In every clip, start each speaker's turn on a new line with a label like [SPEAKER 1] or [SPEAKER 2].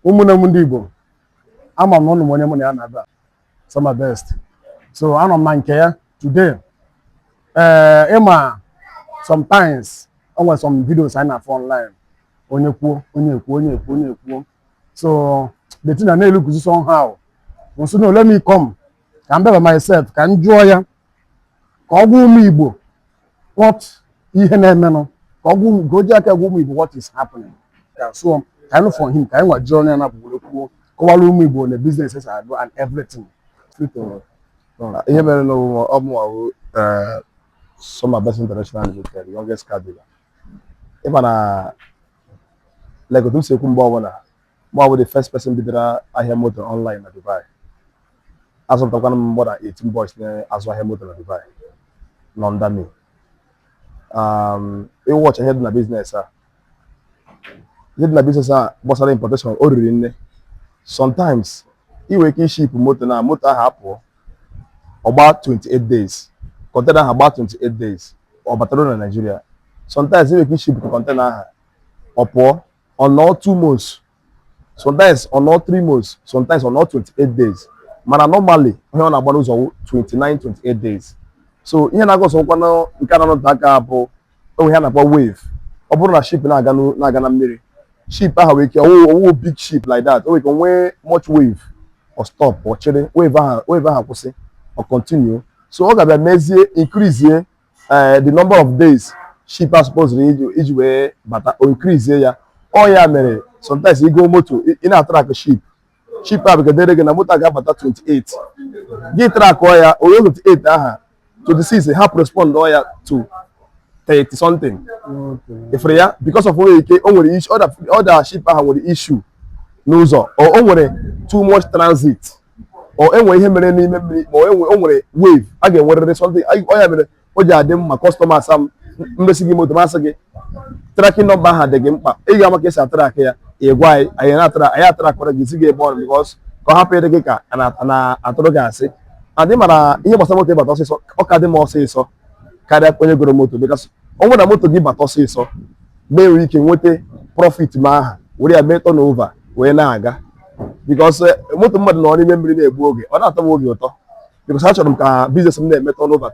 [SPEAKER 1] Umune m ndị Igbo, ama m ụnụ onye mụ na ya na-abịa Soma Best. So anọ m na nke ya today. Ịma sometimes o nwere some videos anyị na-afọ online. Onye kwuo. So the thing na elu kuzi somehow. So no, let me come. Ka m bịa by myself, ka m jụọ ya. Ka ọ gwa ụmụ Igbo what ihe na-emenụ. Ka ọ gwa ka o ji aka gwa ụmụ Igbo what is happening. So kind of for him, kind of journey na bụ kọwara ụmụ Igbo na businesses I do and everything.
[SPEAKER 2] Ihe mere na ọmụ Soma Best International Limited, youngest car dealer. If na like otu si ekwu mgbe ọbụla, mụ the first person bidoro ahịa moto online na Dubai. Azụpụtakwana m more than 18 boys na-azụ ahịa moto na Dubai. Nọ under me. Watch ahead na business a. Ihe dị na business a gbasara importation o riri nne. Sometimes iwe ike ship moto na moto ahụ apụọ ọgba 28 days. Container ahụ agba 28 days. Ọ batara na Nigeria. Sometimes iwe ike ship container ahụ ọ pụọ on all 2 months. Sometimes on all 3 months. Sometimes on all 28 days. Mana normally ihe ọ na-agba n'ụzọ 29-28 days. So ihe na-agosokwa na nke na-anọte aka bụ ihe a na-akpọ wave. Ọ bụrụ na ship na-aga na mmiri, ship ahụ wee ike owo big ship like that, o wee nwee much wave or stop or chere wave ahụ kwụsị or continue. So ọ ga-abịa mezie increase the number of days ship are supposed iji wee bata or increase ya. Ọ ya mere sometimes you go moto ị na-attrack ship ahụ bịgadere gị na moto ga-abata 28 gị track ọ ya o 28 aha 26 help respond ọ ya to 30 something. If ya because of where o nwere issue other ship ahụ nwere issue n'ụzọ o nwere too much transit o enwe ihe mere n'ime mmiri ma o nwere wave a ga-enwerịrị something ọ ya mere o ji adị mma customers am mmesi gị moto masị gị tracking number ahụ dị gị mkpa ị ga-ama ka esi atrak ya ịgwa anyị atrak gị zi gị ebe ọrụ because ka ọ hapụ ịdị gị ka na-atụrụ gị asị adị mara ihe gbasara moto ịbata ọsịsọ ọ ka dị m ọsịsọ karịa onye goro moto because ọ nwere na moto gị bata ọsịsọ mee ike nweta profit ma aha were ya mee turnover wee na-aga because moto mmadụ nọ n'ime mmiri na-egbu oge ọ na-atọ m oge ụtọ because achọrọ m ka business m na-eme turnover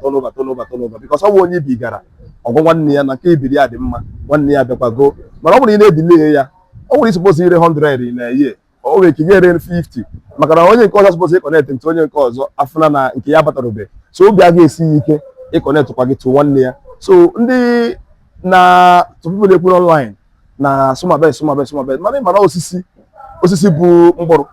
[SPEAKER 2] because ọ bụ onye ibi gara ọgwụ nwanne ya na nke ibiri ya dị mma nwanne ya bịakwago mana ọ bụrụ ị na-edile ya ọ nwere suppose ire 100 na ye o nwere ike ere 50 maka na onye nke ọzọ suppose ịkọnekt ntị onye nke ọzọ afụna na nke ya batarobe so obi a ga-esi ike ịkọnekt kwa gị tụ nwanne ya. So ndị na people na-ekwu online na Soma Best mana osisi bụ mkpụrụ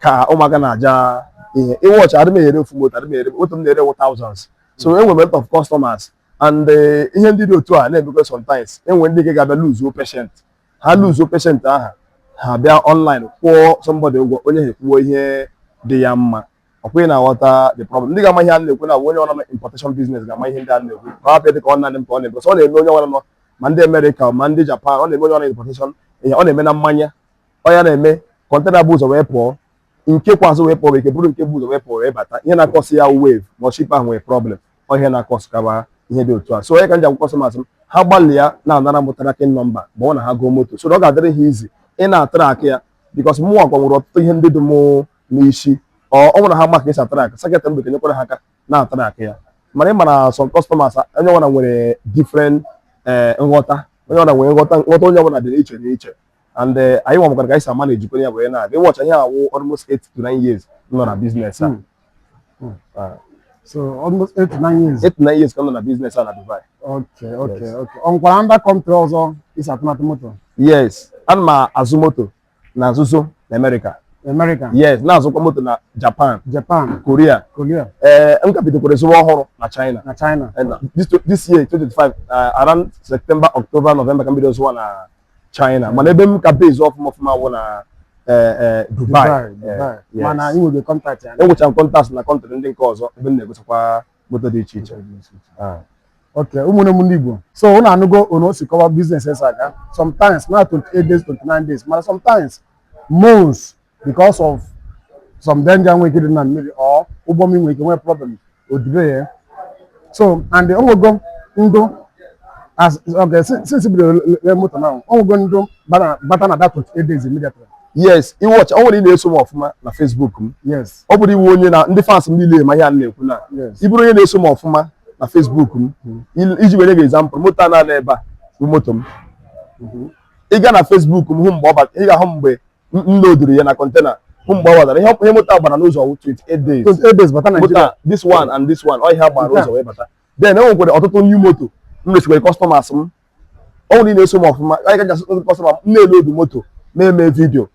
[SPEAKER 2] ka ụmụaka na-aja ihe ịwọchi adịm ere ofu moto otu m na-ere thousands. So enwere a lot of customers and ihe ndị dị otu a na-emekwa sometimes enwe ndị ga-abịa lose patient ha lose patient aha ha bịa online kwụọ somebody ụgwọ onye ha ekwuo ihe dị ya mma ọkwa ị na-aghọta the problem. Ndị ga-ama ihe a na-ekwu na onye ọrụ na importation business ga-ama ihe ndị a na-ekwu ka ọ bịa dị ka ọ na-adị mkpa ọ na-ebe ọ na-eme onye ọrụ nọ ma ndị America ma ndị Japan ọ na-eme onye ọrụ importation ihe ọ na-eme na mmanya ọ ya na-eme container bụ ụzọ wee pụọ nke kwa azụ wee pụọ ike bụrụ nke bụ ụzọ wee pụọ wee bata ihe na-akọsị ya wave ma ship ahụ nwere problem ọ ihe na-akọsị kaba ihe dị otu a. So onye ka nji akwụkwọ customers m ha gbalịa na-anara m tracking number ma ọ na ha gụọ moto so ọ ga-adịrị ha izi ị na-atrak ya because mụ akwa nwere ọtụtụ ihe ndị dị m n'isi ọ nwere ha maka isi atrak seketị m bekenyekwara ha aka na-atrak ya mana ị mara some customers onye ọbụla nwere different nghọta onye ọbụla nwere nghọta onye ọbụla dị iche n'iche and anyị nwa maka ka anyị si ama na-ejikwa ya wee na-aga ịwọcha ihe awụ almost 8 to 9 years nọ na business a.
[SPEAKER 1] So almost 8 to 9 years.
[SPEAKER 2] 8 to 9 years ka nọ na business a na Dubai.
[SPEAKER 1] Okay. On nkwara ndị country ọzọ isi atụmatụ moto?
[SPEAKER 2] Yes, ana m azụ moto na nzuzo na America. Yes, na-azụkwa moto na Japan, Korea. M ka bidokwara zụwa ọhụrụ na China. This year 2025 around September, October, November ka m bido zụwa na China. Mana ebe m ka base ọfụma wụ na Dubai.
[SPEAKER 1] Mana ị nwere contact ya?
[SPEAKER 2] Enwechara m contact na country ndị nke ọzọ ebe m na-egotakwa moto dị iche iche.
[SPEAKER 1] Okay, ụmụnne m ndị Igbo. So unu anụgo unu o si cover businesses aga. Sometimes na 28 days, 29 days, mana sometimes months because of some danger nwere ike dị na mmiri or ụgbọ mmiri nwere ike nwee problem odibe ya. So and the onwego ndụ as okay since we the motor now onwego ndụ bata na that 28 days immediately.
[SPEAKER 2] yes iwatch ọ nwere ị na-eso m ọfụma na Facebook m
[SPEAKER 1] yes
[SPEAKER 2] ọ bụrụ iwu onye na ndị fans m niile ma ihe a na-ekwu na
[SPEAKER 1] yes
[SPEAKER 2] ị bụrụ onye na-eso m ọfụma na Facebook m iji were gị example moto a na-ala ebe a bụ moto m ị gaa na Facebook m hụ mgbe ọ ị ga-ahụ mgbe m loaduru ya na kọntena hụ mgbe ọ batara ihe moto a gbara n'ụzọ 28 days
[SPEAKER 1] 28 days bata Nigeria
[SPEAKER 2] this one and this one ọ ihe a gbara n'ụzọ wee bata then e nwekwara ọtụtụ new moto m resikwere customers m ọ nwere ị na-eso m ọfụma anyị ga jasị ndị customer m na-elodu moto na-eme vidio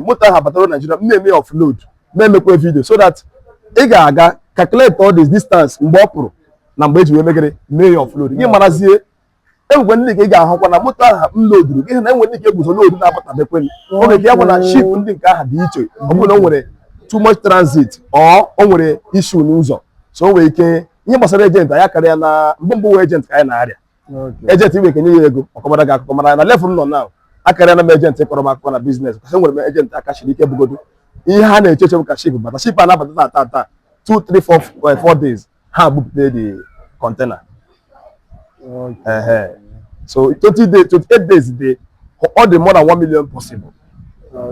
[SPEAKER 2] moto ahụ batara Nigeria m na-eme offload na-emekwa vidio so that ị ga-aga calculate all this distance mgbe ọ pụrụ na mgbe eji wee megere mee ya offload gị marazie enwekwe ndị ka ị ga-ahụkwa na moto ahụ m loaduru gị na enwe ndị ka eguzo load na-abatabekwe o nwere ike ya bụ na ship ndị nke ahụ dị iche ọ bụrụ na o nwere too much transit o nwere issue n'ụzọ so o nwere ike ihe gbasara ejent anyị karịa na mbụ wee ejent ka anyị na-arịa ejent iwe kenye ya ego ọkọbara gị akụkọ mara na level m nọ na akarịa na m ejent kpọrọ m akụkọ na biznes kasị nwere m ejent aka shiri ike bugodo ihe ha na-echeche m ka ship bata ship a na-abata taa 2 3 4 days ha bupụta the container so 28 days dey ọ dị more than 1 million possible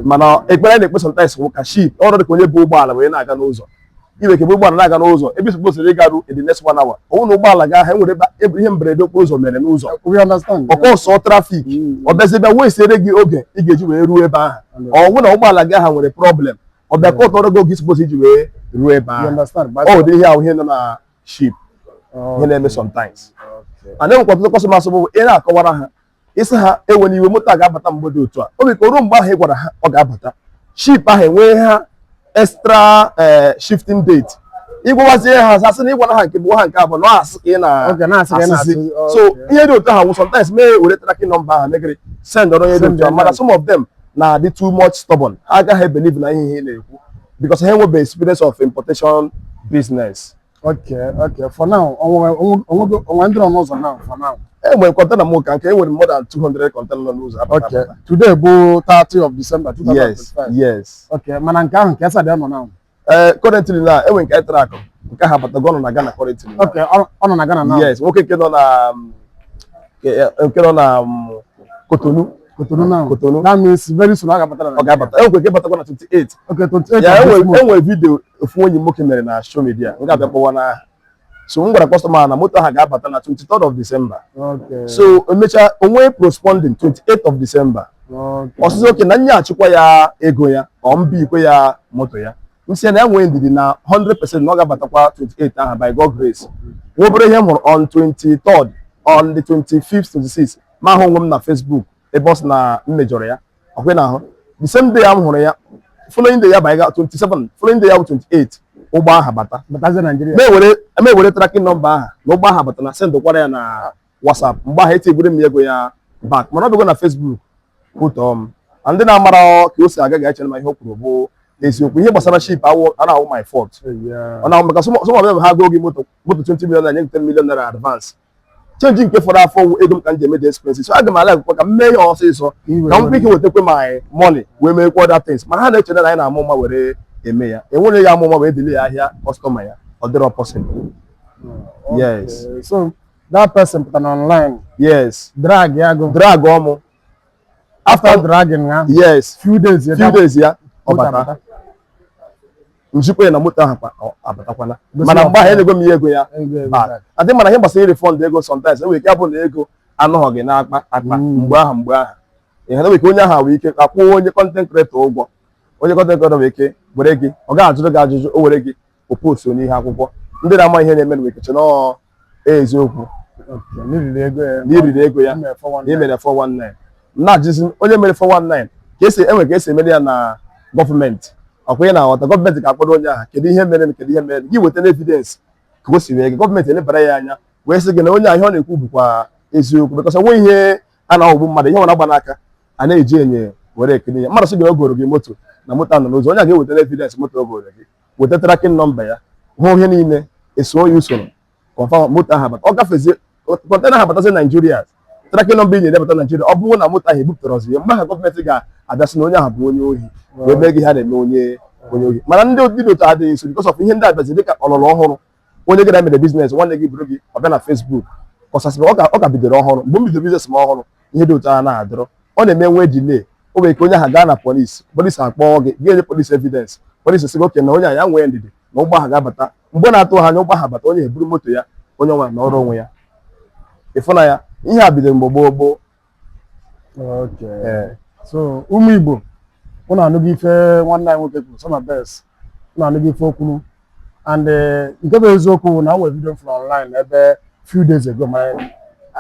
[SPEAKER 2] mana ekpere na-ekpe sometimes ka ship ọrụ dị ka onye bụ ụgbọala wee na-aga n'ụzọ iwe kebe ụgbọala na-aga n'ụzọ ebe supposed ịgaru in the next 1 hour ọnwụ na ụgbọala ga ha enwere ihe mberede okporo ụzọ mere n'ụzọ ọkọ ọsọ trafik ọ bịazi bịa wee siere gị oge ị ga-eji wee ruo ebe ahụ ọnwụ na ụgbọala gị ha nwere problem ọ bịa ka ọtọrọ gị oge supposed iji wee ruo ebe ahụ ọ dị ihe ahụ ihe nọ na ship ihe na-eme sometimes and enwekwa ọtụtụ customers bụ ị na-akọwara ha isi ha enwe n'iwe moto a ga-abata mgbe dị otu a o nwere ruo mgbe ahụ ị gwara ha ọ ga-abata ship ahụ enwee ha extra shifting date ịgwawazie ha asị na ịgwara ha nke bụ ha nke abụọ na asị ka ị na-asịzi so ihe dị otu ahụ sometimes mee were tracking number ahụ megịrị send ọrụ ihe dị otu ahụ mana some of them na-adị too much stubborn ha agaghị believe na ihe na-ekwu because ha enwebeghị experience of importation business.
[SPEAKER 1] Okay for now onwe ndị nọ n'ụzọ now for now
[SPEAKER 2] enwere container m ka nke enwere more than 200 container nọ n'ụzọ.
[SPEAKER 1] Okay today bụ 30 of December 2025.
[SPEAKER 2] Yes
[SPEAKER 1] Okay mana nke ahụ nke esa dị nọ now
[SPEAKER 2] currently na enwe nke track nke ha batago nọ na Ghana currently.
[SPEAKER 1] Okay ọ nọ na Ghana now.
[SPEAKER 2] Yes nwoke nke nọ na Cotonou now.
[SPEAKER 1] That means very soon ọ ga-abata na.
[SPEAKER 2] Ọ ga-abata enwe nke batakwa na 28.
[SPEAKER 1] Okay 28.
[SPEAKER 2] Ya enwe video ofu onye nwoke mere na social media m ga-abịa kpọwa na so m gwara customer na moto ha ga-abata na 23rd of December.
[SPEAKER 1] Okay.
[SPEAKER 2] So emecha onwe postponing 28th of December.
[SPEAKER 1] Okay.
[SPEAKER 2] Ọsịsị oke na nye achịkwa ya ego ya ọ mbi ikwe ya moto ya nsị na enwe ndidi na 100% na ọ ga-abatakwa 28 aha by God grace. Nwobere ihe m hụrụ on 23rd on the 25th 26th ma ahụ onwe m na Facebook ebe ọ sị na m mejọrọ ya ọkwe na ahụ the same day m hụrụ ya following day ya by 27 following day ya bụ 28 ụgbọ aha bata
[SPEAKER 1] Nigeria
[SPEAKER 2] me were tracking number aha na ụgbọ aha bata na sendkwara ya na WhatsApp mgbe ahụ etigbure m ego ya back mana ọ bịago na Facebook pụtọ ndị na-amara ka o si aga ga-echere ma ihe o kwuru bụ eziokwu ihe gbasara ship na-awụ my fault ọ na maka some of them ha go gị moto 20 million naira nye 10 million naira advance change nke fọrọ afọ ego m ka m ji eme the expenses so aga m ala akwụkwọ ka m mee ya ọsịsọ ka m ike wetakwe my money wee meekwa other things mana ha na-eche na anyị na-amụ mma were eme ya enwere ya amụ mma wee dele ya ahịa customer ya ọ dịrọ possible. Yes
[SPEAKER 1] so that person put online
[SPEAKER 2] yes
[SPEAKER 1] drag ọmụ after dragging ya
[SPEAKER 2] yes
[SPEAKER 1] few days
[SPEAKER 2] ya ọ bata njikwa na moto ahụ abatakwana mana mgbe ahụ enyego m ihe ego ya adị mana ihe gbasara refund ego sometimes enwere ike abụ na ego anọghị gị n'akpa mgbe ahụ ihe na ike onye ahụ nwere ike akwụọ onye content creator ụgwọ onye content creator nwere ike were gị ọ ga-ajụrụ gị ajụjụ o were gị o post n'ihe akwụkwọ ndị na-ama ihe na-eme nwere ike che nọọ eziokwu n'iriri ego ya imere 419 na-ajụzi onye mere 419 ka esi emere ya na gọọmenti ọkwa ị na-aghọta gọọmenti ga-akpọrọ onye ahụ kedu ihe mere gị weta na evidence ka o si wee gị gọọmenti elebara ya anya wee sị gị na onye ahụ ihe ọ na-ekwu bụkwa eziokwu because onwe ihe a na-aghọgbu mmadụ ihe nwere agba n'aka a na-eji enye were ekene ya mmadụ sị gị o goro gị moto na moto anọ n'ụzọ onye a ga-eweta na evidence moto o goro gị weta tracking nọmba ya hụ ihe niile eso ya usoro confirm moto ahụ abata ọ gafezie kọntena ha batazi Nigeria tracking nọmba ị nyere bata Nigeria ọ bụrụ na moto ahụ ebupụtara ọzọ ya mgbe ahụ gọọmenti ga-abịasị na onye ahụ bụ onye ohi wee mee gị ha na-eme onye ohi mana ndị otu adịghị nso because of ihe ndị abazi dịka ọlụlụ ọhụrụ onye gị na-emere biznes nwanne gị bụrụ gị ọ bịa na Facebook kọsasịrị ọ ka bidoro ọhụrụ mgbe m bidoro biznes m ọhụrụ ihe dị otu a na-adịrọ ọ na-eme nwe delay o nwere ike onye ahụ gaa na polisi akpọọ gị ga-enye polisi evidence polisi sị gị oke na onye ahụ ya nwee ndidi na ụgbọ ahụ ga-abata mgbe na-atụ ha anya ụgbọ ahụ bata onye eburu moto ya onye ọnwa na ọrụ onwe ya ịfụ na ya ihe a bidoro mgbe gboo.
[SPEAKER 1] So ụmụ Igbo unu anụghị ife nwanne anyị nwoke kwuru Soma Best unu anụghị ife okwu and nke bụ eziokwu na o nwere video from online ebe few days ago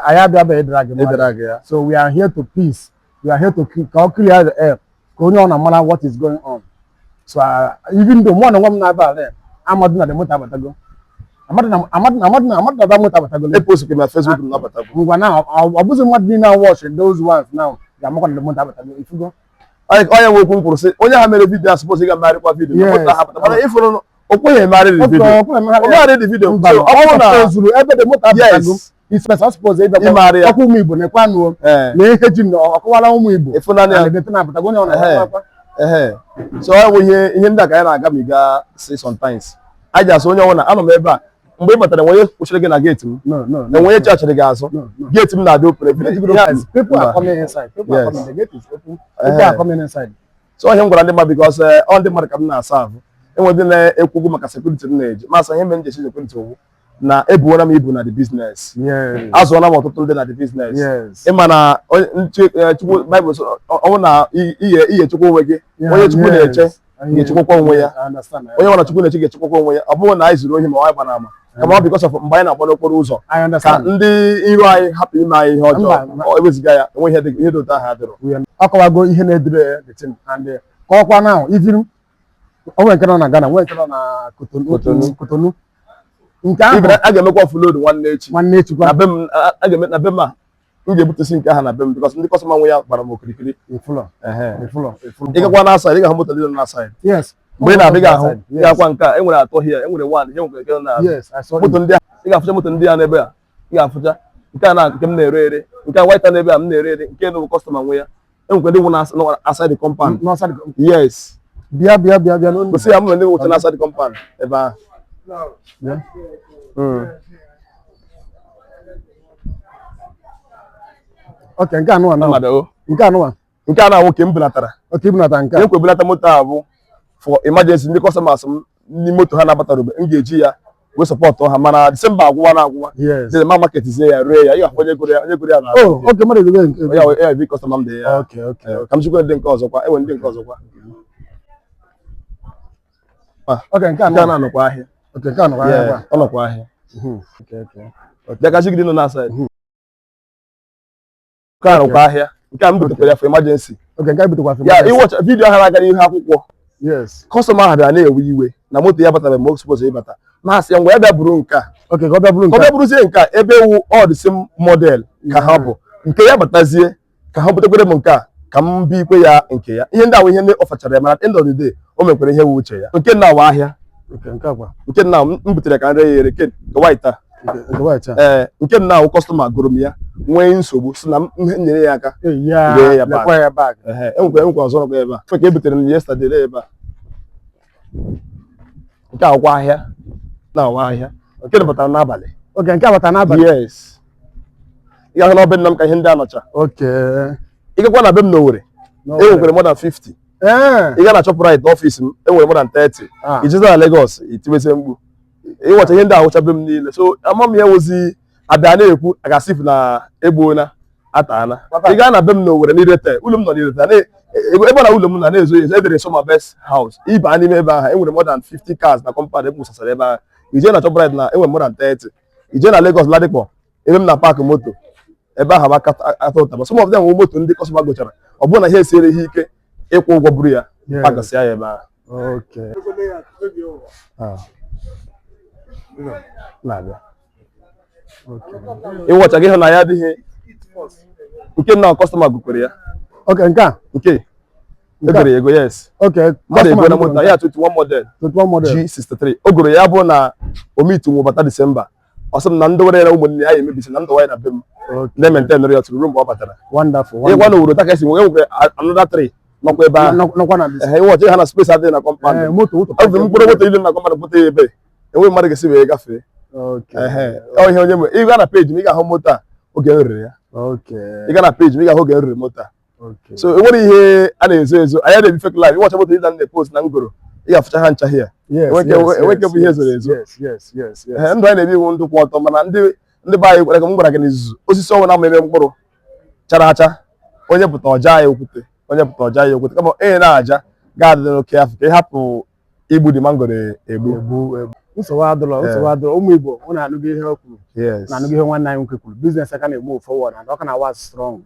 [SPEAKER 1] anyị abịabeghị ịdara gị ya. So we are here to peace, we are here to clear the air ka onye ọ na-amara what is going on. So even though mụ na nwa m na-aba ala amadụ na the moto abatago amadụ na moto abatago
[SPEAKER 2] epost na Facebook na abatago
[SPEAKER 1] ngwa na ọ bụzi mmadụ dị na watch those ones now ga-amakwa na the moto abatago ifugo
[SPEAKER 2] onye nwe okwu m kwuru sị onye ha mere vidio asụpọs ị ga-emegharịkwa vidio na moto ha abata mana ịfụrụ okwenye emegharịrị vidio
[SPEAKER 1] ọ bụrụ na zuru ebe the moto abatago isipesa suppose ịbịakwa ọkwa ụmụ Igbo na-ekwe anụ na ihe ji na ọkọwara ụmụ Igbo
[SPEAKER 2] ịfụnanya
[SPEAKER 1] na-abatago onye ọ na-akwa
[SPEAKER 2] so ọ bụ ihe ndị a ka anyị na-agabiga si sometimes anyị ji asụ onye ọbụla anọ m ebe a mgbe ị batara onye kwụchiri gị na geeti m na onye chọọchịrị gị azụ geeti m na-adị open so ihe m gwara ndị mmadụ because ọ ndị mmadụ ka m na-asa ahụ enwe ndị na-ekwu ụgwọ maka sekuriti m na-eji masị ihe mere m ji esi sekuriti owu na ebuola m ibu na the business azụọla m ọtụtụ ndị na the business ịma na Chukwu Baịbụl ọnwụ na ihe chukwu onwe gị onye Chukwu na-eche ga-echekwakwa onwe ya onye nwere Chukwu na-eche ga-echekwakwa onwe ya ọ bụrụ na anyị zuru ohi ma ọ gbara ama kama ọ because of mgbe anyị na-agba n'okporo ụzọ ka ndị iro anyị hapụ ime anyị ihe ọjọọ eweziga ya enwe ihe dị otu ahụ adịrọ
[SPEAKER 1] akọwago ihe na-edere the thing and kọwakwa now even onwe nke nọ na Ghana nwe nke nọ na Kotonu nke ahụ
[SPEAKER 2] a ga-emekwa offload nwanne echi
[SPEAKER 1] na
[SPEAKER 2] be m a ga-eme na be m a m ga-ebutesi nke ahụ na be m because ndị kọstọma nwe ya gbara m okirikiri ịgakwa na side ị ga-ahụ moto dị na side mgbe ị na-abịa ahụ ị ga-akwa nke a enwere atọ hia enwere one ihe nwere nke na moto ndị a ị ga-afụcha moto ndị a n'ebe a ị ga-afụcha nke a na nke m na-ere ere nke a white n'ebe a m na-ere ere nke na kọstọma nwe ya enwekwa ndị nwụ na aside compound yes
[SPEAKER 1] bịa
[SPEAKER 2] gosi ya m ndị nwụcha na aside compound ebe ahụ
[SPEAKER 1] okay nke anụ nwoke m belatara nke
[SPEAKER 2] ekwe belata moto a bụ for emergency ndị customers m ndị moto ha na-abatara ube m ga-eji ya wee sọpọtụ ha mana Disemba agwụwa na-agwụwa dị ma market zie ya ree ya ị ga-ahụ onye goro ya na ya ebi customer m dị ya ka m chukwu ndị nke ọzọkwa enwe ndị nke ọzọkwa
[SPEAKER 1] nke a
[SPEAKER 2] na-anọkwa ahịa ọ nọkwa ahịa bịakachigide nọ na side nke a nọkwa ahịa nke a m butekwara ya for emergency ya ịwọcha vidio ahụ na-aga n'ihu akwụkwọ kọstọma ahụ bịara na-ewe iwe na moto ya batara mgbe supposed ịbata na-asị ya ngwa ya bịa buru nke a
[SPEAKER 1] ka ọ
[SPEAKER 2] bịa buruzie nke a ebe ewu all the same model ka ha bụ nke ya batazie ka ha butekwere m nke a ka m bi ikwe ya nke ya ihe ndị ahụ ihe ndị ọ fachara ya mana at end of the day o mekwere ihe wu uche ya nke nna wa ahịa nke nna m butere ka nre ya ere nke white nke nna ahụ kọstọma gụrụ m ya nwee nsogbu si na m nyere ya aka ree ya bag enwekwa ọzọ nọkwa ebe a fe ka e butere m yesterday lee ebe a nke akwụkwọ ahịa na-awa ahịa nke batara n'abalị
[SPEAKER 1] nke batara n'abalị
[SPEAKER 2] yes ị ga-ahụ na be nna m ka ihe ndị anọcha ị gakwa na be m na Owerri enwekwere more than 50 ị ga na Shoprite ọfịs m enwere more than 30 ijezi na Lagos itibezie mkpu ịwacha ihe ndị ahụchabe m niile so ama m ya wozi abịa na-ekwu agasif na egbuona ataana ị gaa na be m na Owerri n'irete ụlọ m nọ n'irete ebe na ụlọ m na-ezo ezo edere Soma Best House ịba n'ime ebe ahụ enwere more than 50 cars na compound ebusasara ebe ahụ ije na Shoprite na enwere more than 30 ije na Lagos Ladikpo ebe m na paakị moto ebe ahụ ata ụtaba some of them nwe moto ndị kọstọma gochara ọ bụrụ na ihe esiere ihe ike ịkwụ ụgwọ buru ya pagasịa ya ebe ahụ ịwọcha gị hụ na ya adịghị nke nna kọstọma gụkwere ya nke egoro ya ego yes mmadụ ego na moto ya 21 model G63 o goro ya bụ na omiti nwe bata Disemba ọ sị m na ndị were ya ụmụnne ya emebisi na ndụ ya na be m na-ementenụrụ ya tụrụ ruo mgbe ọ batara ịgwa na Owerri taka esi nwere another 3 nọkwa ebe ahụ ịwọcha ha na space adịghị na compound mkpụrụ moto ile na compound bute ya ebe enweghị mmadụ ga-esi wee gafee ihe onye nwe ị gaa na peji m ị ga-ahụ moto a oge nrere ya ị gaa na peji m ị ga-ahụ oge nrere moto a
[SPEAKER 1] Okay.
[SPEAKER 2] So enwere ihe a na-ezo ezo anyị na-ebi fake life ịwacha moto ịda na-epost na ngoro ị ga-afụcha ha ncha here enweke bụ ihe zoro ezo ndụ anyị na-ebi iwu ndụ kwụ ọtọ mana ndị be anyị gwara ka m gwara gị n'izuzu osisi ọnwụ na-amịrị mkpụrụ chara acha onye pụta ọja ya okwute kama onye na-aja ga-adị n'oke afọ ka ị hapụ igbu dị mangoro egbu
[SPEAKER 1] nsogbu adịrọ ụmụ Igbo ọ na-anụgo ihe o kwuru na-anụgo ihe nwanne anyị nwoke kwuru biznes aka na-egbu forward and ọ ka na-awa strong